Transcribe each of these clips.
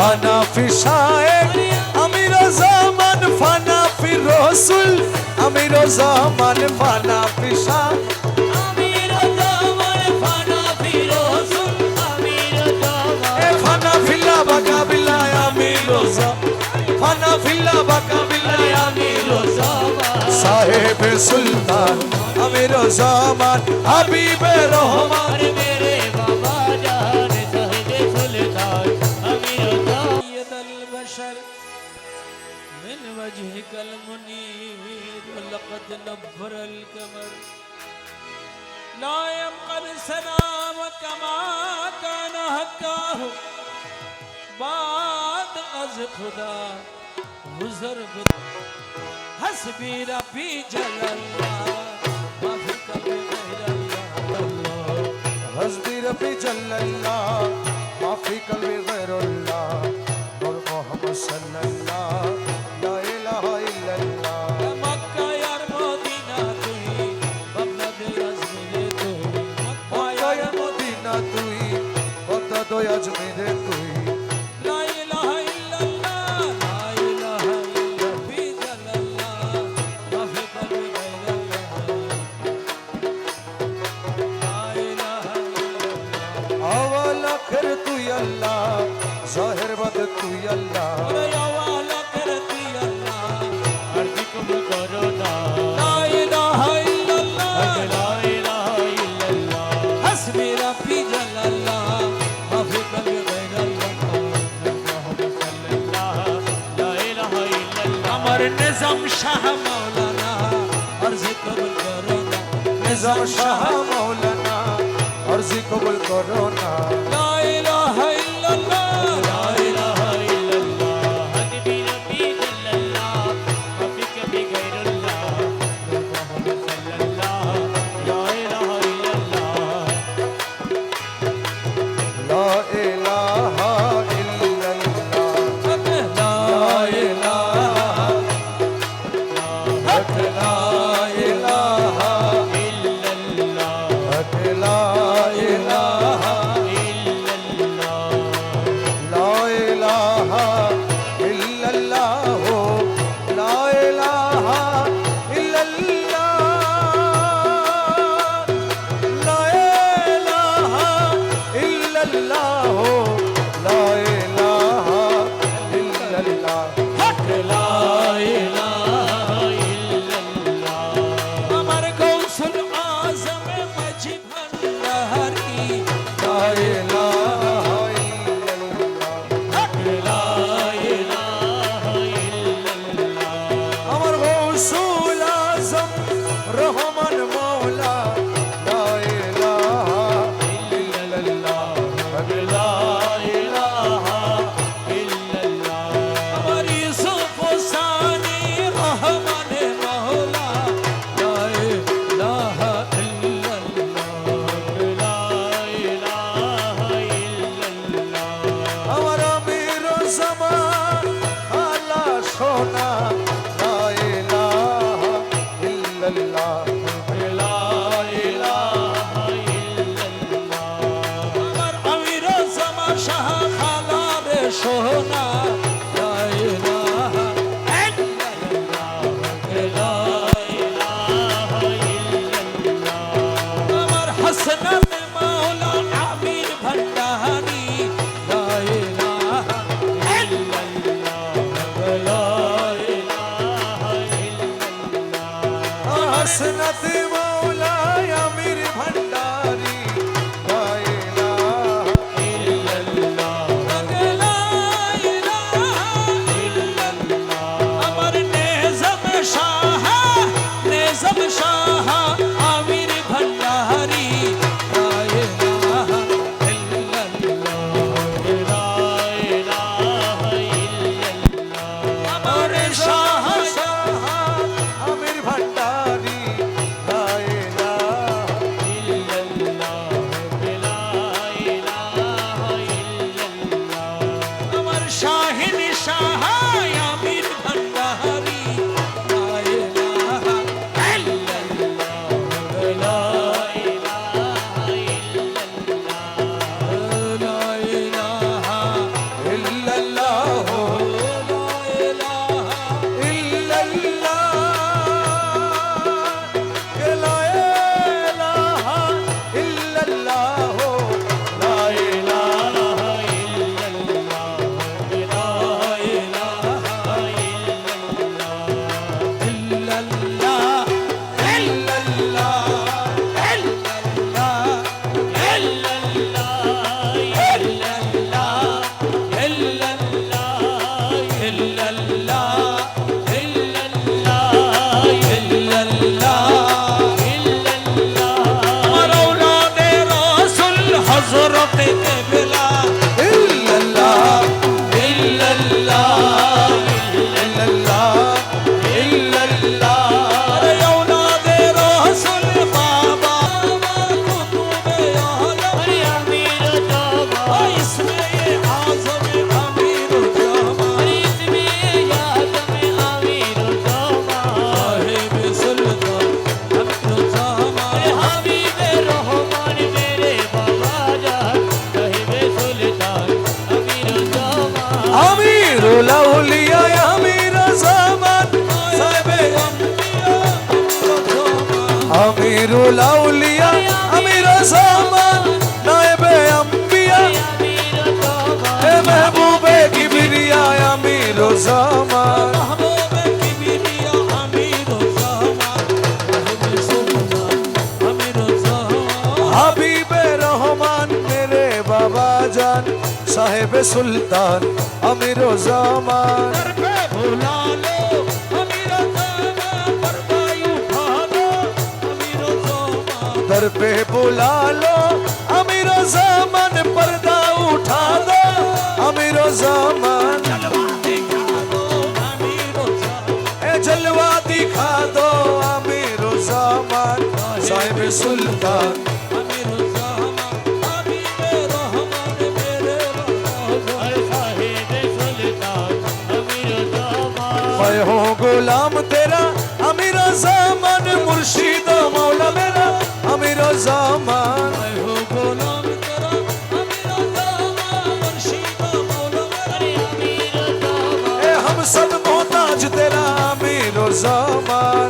হানাফি শায়েখ আমির জামান ফানাফি রসুল আমির জামান ফানাফি শায়েখ আমির জামান ফানাফি রসুল আমির জামান এ ফানাফিল্লাহ বাকা বিল্লাহ আমির জামান ফানাফিল্লাহ বাকা বিল্লাহ আমির জামান সাহেব সুলতান আমির জামান হাবিবে রহমান আর মেরে বাবা জান সাহেব সুলতান আমির জামান সৈয়দুল বশর من وجهك المنير ولقد نبر القمر لا يبقى السلام كما كان حقه بعد از خدا گزر حسبي ربي جل الله ما في قلبي غير الله حسبي ربي جل الله ما في قلبي غير الله نور محمد صلى الله لا اله الا الله مكة يا مدينة তুই বাংলা দে আজমিরে তুই মক্কা মক্কা ইয়া মদিনা তুই বদা দয়া আজমিরে তুই لا إله إلا الله لا إله إلا في جل الله ما في قلبي غير الله لا إله إلا الله اول اخر তুই আল্লাহ জাহির বাদ তুই আল্লাহ ওরে আওয়ালা করতি আল্লাহ আরজি কবুল করো না লা ইলাহা ইল্লাল্লাহ লা ইলাহা ইল্লাল্লাহ হাসবি রাব্বি জাল্লাল্লাহ মা ফি কলবি গায়রাল্লাহ মুহাম্মদ সাল্লাল্লাহ লা ইলাহা ইল্লাল্লাহ আমার নিজাম শাহ মাওলানা আরজি কবুল করো না নিজাম শাহ মাওলানা আরজি কবুল করো না লা ইলাহা ইল্লাল্লাহ লা ইলাহা ইল্লাল্লাহ হাবিবি রাব্বি জাল্লাল্লাহ মা ফি কলবি গায়রাল্লাহ মুহাম্মদ সাল্লাল্লাহ লা ইলাহা ইল্লাল্লাহ লা ইলাহা ইল্লাল্লাহ লা ইলাহা হক লা ইলাহা ইল্লাল্লাহ হক লা ইলাহা ইল্লাল্লাহ লা ইলাহা ইল্লাল্লাহ লা ইলাহা ইল্লাল্লাহ লা ইলাহা ইল্লাল্লাহ লা ইলাহা ইল্লাল্লাহ হক লা ইলাহা ইল্লাল্লাহ আমার গৌসুল আযম মাঝি ভান্ডারী লা ইলাহা ইল্লাল্লাহ হক লা ইলাহা ইল্লাল্লাহ আমার গৌসুল আজম রহমান মৌলা লা ইলাহা ইল্লাল্লাহ হক লা ইলাহা ইল্লাল্লাহ আমার ইউসুফ সানি রহমান মওলা লা ইলাহা ইল্লাল্লাহ লা ইলাহা ইল্লাল্লাহ আমার আমির জামান আলা সোনা লা ইলাহা ইল্লাল্লাহ লা ইলাহা ইল্লাল্লাহ আমার আমির জামা শাহ খালার সোনা লা ইলাহা ইল্লাল্লাহ লা ইলাহা ইল্লাল্লাহ আমার হাসনাত মাওলা আমির ভান্ডারী লা ইলাহা ইল্লাল্লাহ লা ইলাহা ইল্লাল্লাহ হাসনাত মৌলা আমির ভান্ডারী লা ইলাহা ইল্লাল্লাহ লা ইলাহা ইল্লাল্লাহ আমার নিজাম শাহ আমির ভান্ডারী লা ইলাহা ইল্লাল্লাহ লা ইলাহা ইল্লাল্লাহ আমার শাহ আমির ভান্ডারী লা ইলাহা ইল্লাল্লাহ লা ইলাহা ইল্লাল্লাহ আমার শাহিন শাহ আমির ভান্ডারী লা ইলাহা ইল্লাল্লাহ লা ইলাহা ইল্লাল্লাহ লা ইলাহা ইল্লাল্লাহ আমিরুল আউলিয়া আমির জামান নায়েবে আম্বিয়া হে মেহবুবে কিবরিয়া আমির জামান महबूबे किबरिया अमीर ज़मान साहिब सुल्तान अमीर ज़मान হাবিবে রহমান মেরে বাবা জান সাহেব সুলতান আমির জামান दर पे बुला लो अमीर ज़मान परवाई उठा दो अमीर ज़मान दर पे बुला लो अमीर ज़मान पर्दा उठा दो अमीर ज़मान ए जलवा दिखा दो अमीर ज़मान साहिब सुल्तान मैं हूँ गुलाम तेरा अमीर ज़मान मुर्शिद मौला मेरा अमीर ज़मान ए हम सब मोहताज तेरा अमीर ज़मान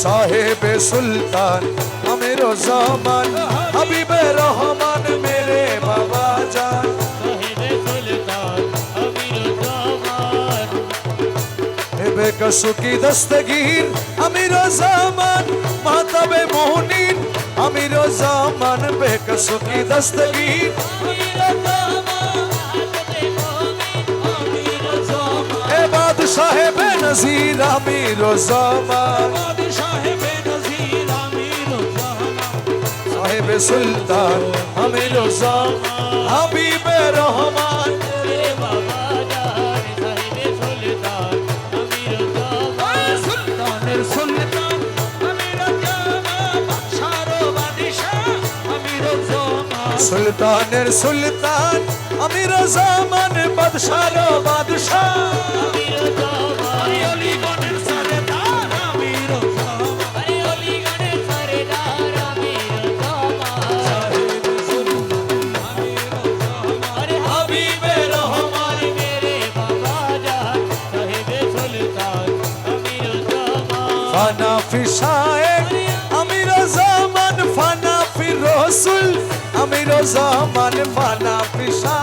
साहिब सुल्तान अमीर ज़मान हबीब रहमान मेरे बाबा जान बेकसु की दस्तगीर अमीर ज़मान मातबे मोहनीन अमीर ज़मान बेकसु की दस्तगीर ए बादशाह बेनज़ीर अमीर ज़मान साहिब सुल्तान अमीर ज़मान हबीब रहमान सुल्तानेर सुल्तान अमीर ज़मान बादशाह बादशाह फाना फिशाए अमीर ज़मान फाना फिर रसूल अमीर ज़मान फाना फिशा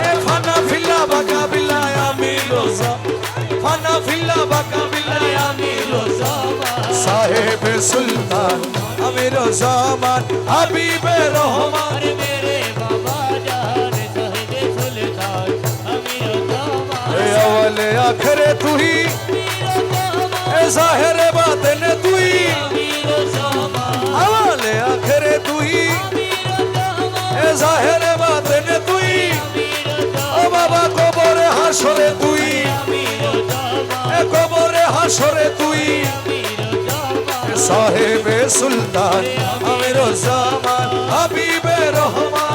ए फाना फिला बका बिला अमीर ज़मान फाना फिला बका बिला अमीर ज़मान साहिब सुल्तान अमीर ज़मान हबीब रहमान अवल आखिर तू ही ए ज़ाहिर बातिन तू ही अवल आखिर तू ही ए ज़ाहिर बातिन तू ही ओ बाबा कबरे हाशरे तू ही ए कबरे हाशरे तू ही साहिब सुल्तान अमीर ज़मान हबीब रहमान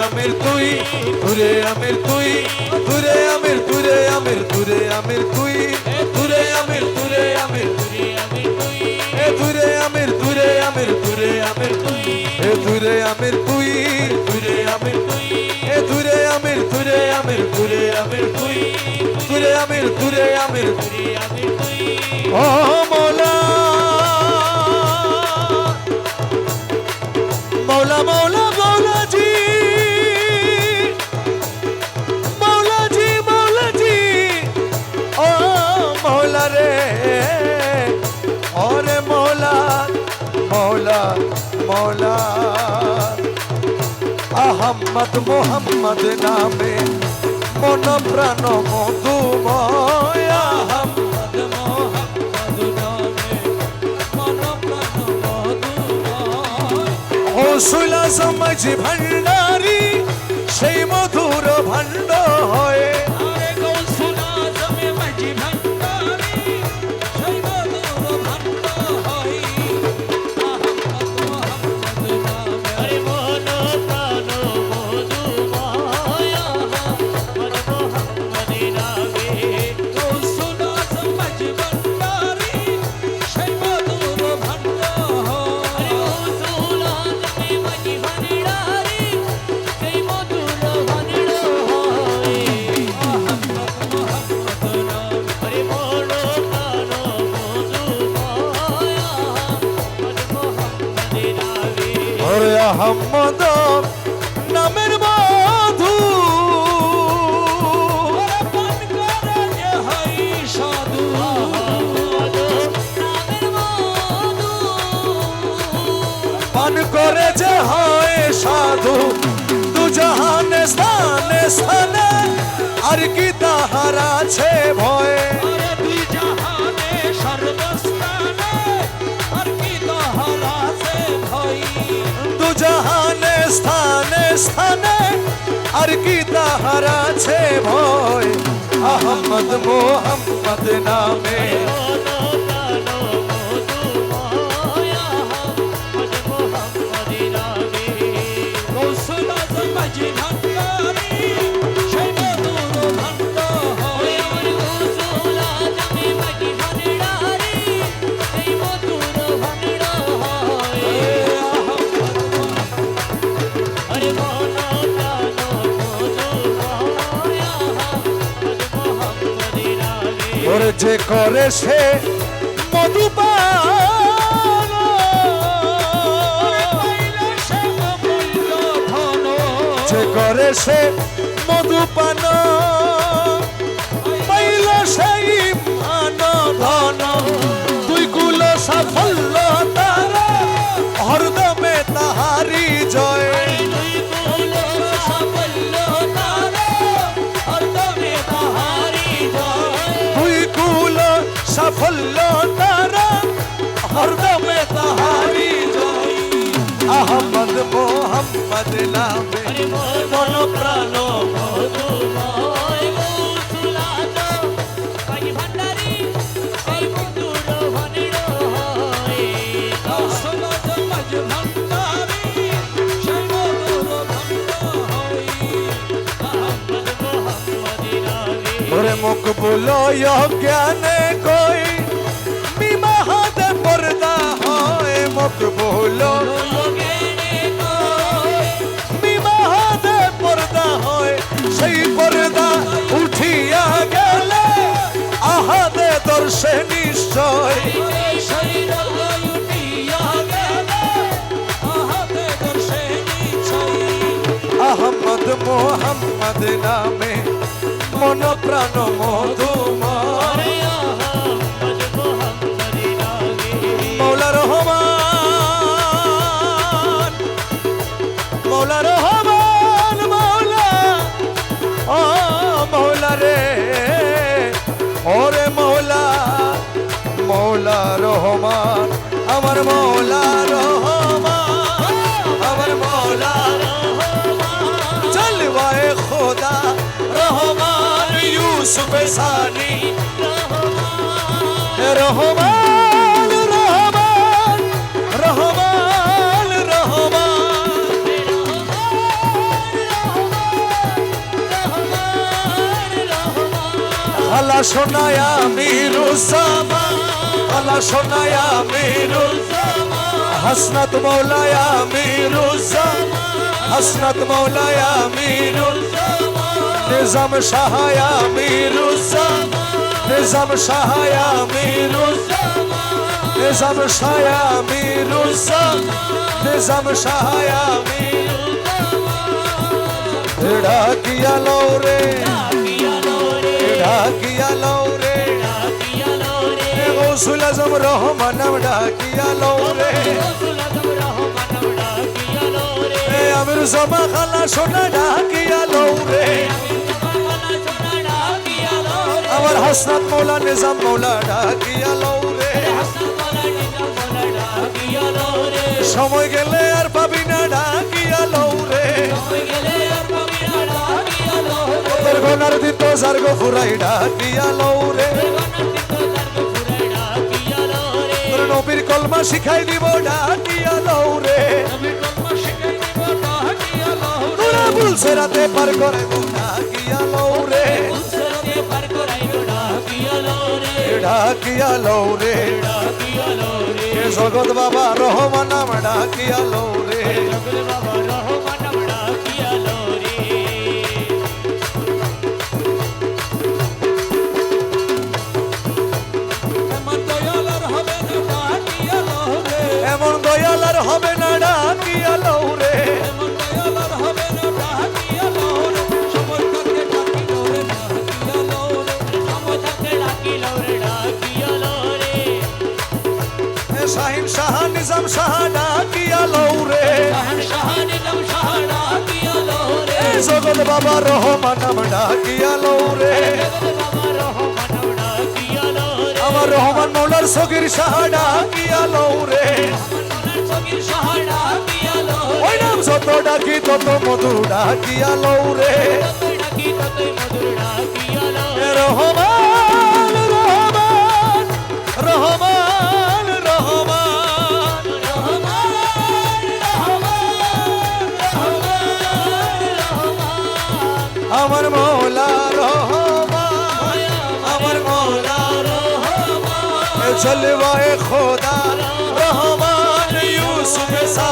अमीर तुई तुरे अमीर तुई तुरे अमीर तुरे अमीर तुरे अमीर तुई तुरे अमीर तुरे अमीर ए तुरे अमीर तुरे अमीर तुरे अमीर ए तुरे अमीर तुई तुरे अमीर ए तुरे अमीर तुरे अमीर तुरे अमीर तुई तुरे अमीर तुरे अमीर ओ मौला मौला मौला मौला जी मौला रे और मौला मौला আহমদ মোহাম্মদ নামে মন প্রাণ মধুময় আহমদ মোহাম্মদ নামে মন প্রাণ মধুময় গৌসুল আজম মাঝি ভান্ডারী সেই মধুর ভাণ্ড হয়ে আরে গৌসুল আজম মাঝি ভান্ডারী সেই মধুর ভাণ্ড হয় আহমদ মোহাম্মদ নামে আরে মন প্রাণ মধুময় আহমদ মোহাম্মদ নামে গৌসুল আজম মাঝি ভান্ডারী সেই মধুর ভাণ্ড হয় গৌসুল আজম মাঝি ভান্ডারী সেই মধুর ভাণ্ড হয় আহমদ মোহাম্মদ নামে আরে মন প্রাণ মধুময় আহমদ মোহাম্মদ নামে ওরে আহমদ নামের মধু ওরে পান করে যে হয় সাধু আহমদ নামের মধু পান করে যে হয় সাধু দু জাহানে স্থানে স্থানে আর কি তাহার আছে ভয় আরে দুই জাহানে সর্বস্থানে আর কি তাহার আছে ভয় দু জাহানে স্থানে স্থানে আর কি তাহার আছে ভয় আহমদ মোহাম্মদ নামে গৌসুল আজম মাঝি ভান্ডারী সেই মধুর ভাণ্ড হয় গৌসুল আজম মাঝি ভান্ডারী সেই মধুর ভাণ্ড হয় আরে মন প্রাণ মধুময় আহমদ মোহাম্মদ নামে ওরে যে করে সে মধুপান পাইলে সে অমূল্য ধন যে করে সে মধুপান পাইল সেই মান ধন দুই কুল সাফল্য তার হরদমে তাহারি জয় দুই কুল সাফল্য তারে হরদমে তাহারি জয় দুই কুল সাফল্য তার হরদমে তাহারি জয় আহমদ মোহাম্মদ নামে আরে মন প্রাণ মধুময় গৌসুল আজম মাঝি ভান্ডারী সেই মধুর ভাণ্ড হয় গৌসুল আজম মাঝি ভান্ডারী সেই মধুর ভাণ্ড হয় আহমদ মোহাম্মদ নামে ওরে মুখ বলো জ্ঞানে কই বিবাহদ পর্দা হয় মুখ বলো বিবাহদ পর্দা হয় সেই পর্দা উঠিয়া গেলে আহাদে দর্শে নিশ্চয় আহমদ মোহাম্মদ নামে মন প্রাণ মধুময় মৌলা রহমান মৌলা রহমান মৌলা ও মৌলা রে ওরে মৌলা মৌলা রহমান আমার মৌলা রহমান আমার মৌলা জলওয়ায়ে খোদা রহমান ইউসুফ সানি রহমান রহমান রহমান রহমান আলা সোনায়া মিরুসামা আলা সোনায়া মিরুসামা হাসনাত মৌলায়া মিরুসামা হাসনাত মৌলায়া মিরুসামা নিজাম শাহায়া মিরুসামা নিজাম শাহায়া মিরুসামা নিজাম শাহায়া মিরুসামা নিজাম শাহায়া মিরুসামা ঢাকিয়া লৌরে ঢাকিয়া লৌরে গৌসুল আজম রহমান ঢাকিয়া লৌরে আমির আমির জমা খালা সোনা ডাকিয়া লৌরে আমার হাসনাত মৌলা নিজাম মৌলা ডাকিয়া লৌরে সময় গেলে আর পাবি না ডাকিয়া লৌরে তোর গোনার দিত সার্গ ফুরাই ডাকিয়া লৌরে তোর নবীর কলমা শিখাই দিব ডাকিয়া লৌরে তোরা বুলছে রাতে পার করাইব ডাকিয়া লৌরে ডাকিয়া লৌরে এ জগৎ বাবা রহমান নাম ডাকিয়া লৌরে এমন দয়াল আর হবে না ডাকিয়া লৌরে শাহিন শাহ নিজাম শাহ ডাকিয়া লৌরে জগৎ বাবা রহমান নাম ডাকিয়া লৌরে আমার রহমান মৌলার সগির শাহ ডাকিয়া লৌরে ওই নাম যত ডাকি তত মধু ডাকিয়া লৌরে রহমান রহমান রহমান আমার মৌলা রহমান আমার মৌলা রহমান জলওয়ায়ে খোদা রহমান ইউসুফ সা